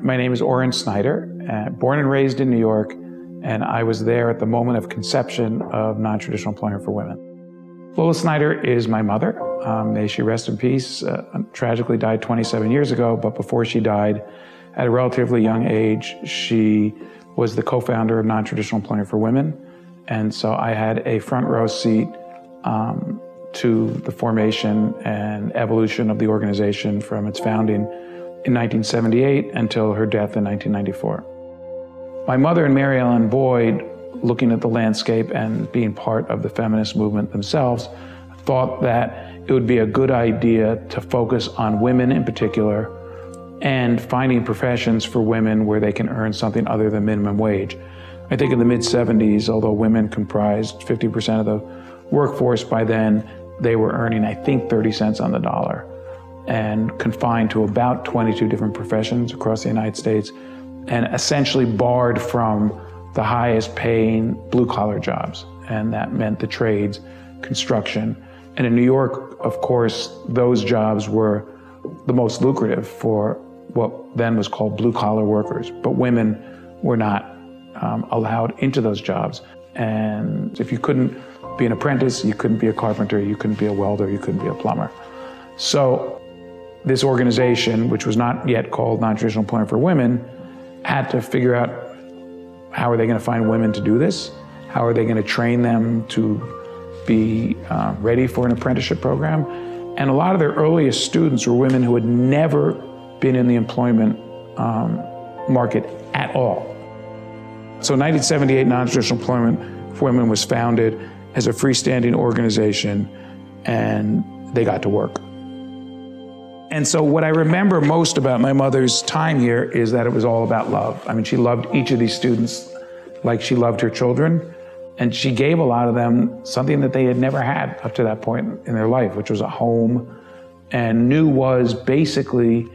My name is Lola Snyder, born and raised in New York, and I was there at the moment of conception of non-traditional employment for women. Lola Snyder is my mother. May she rest in peace. Tragically died 27 years ago, but before she died, at a relatively young age, she was the co-founder of Non-Traditional Employment for Women. And so I had a front row seat to the formation and evolution of the organization from its founding in 1978 until her death in 1994. My mother and Mary Ellen Boyd, looking at the landscape and being part of the feminist movement themselves, thought that it would be a good idea to focus on women in particular and finding professions for women where they can earn something other than minimum wage. I think in the mid-70s, although women comprised 50% of the workforce by then, they were earning, I think, 30 cents on the dollar and confined to about 22 different professions across the United States and essentially barred from the highest paying blue-collar jobs. And that meant the trades, construction. And in New York, of course, those jobs were the most lucrative for what then was called blue-collar workers. But women were not allowed into those jobs. And if you couldn't be an apprentice, you couldn't be a carpenter, you couldn't be a welder, you couldn't be a plumber. So this organization, which was not yet called Non-Traditional Employment for Women, had to figure out how are they going to find women to do this? How are they going to train them to be ready for an apprenticeship program? And a lot of their earliest students were women who had never been in the employment market at all. So 1978 Non-Traditional Employment for Women was founded as a freestanding organization, and they got to work. And so what I remember most about my mother's time here is that it was all about love. I mean, she loved each of these students like she loved her children, and she gave a lot of them something that they had never had up to that point in their life, which was a home, and New was basically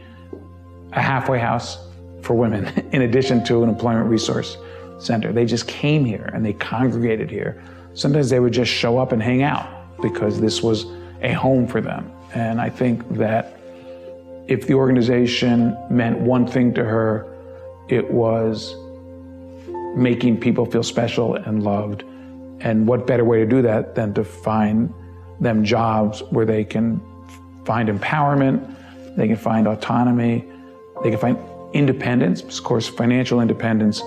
a halfway house for women, in addition to an employment resource center. They just came here and they congregated here. Sometimes they would just show up and hang out because this was a home for them. And I think that if the organization meant one thing to her, it was making people feel special and loved. And what better way to do that than to find them jobs where they can find empowerment, they can find autonomy, they can find independence, of course, financial independence.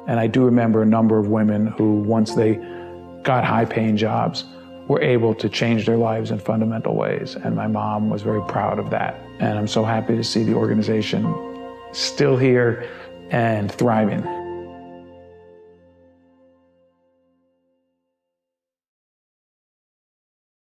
And I do remember a number of women who, once they got high-paying jobs, were able to change their lives in fundamental ways. And my mom was very proud of that. And I'm so happy to see the organization still here and thriving.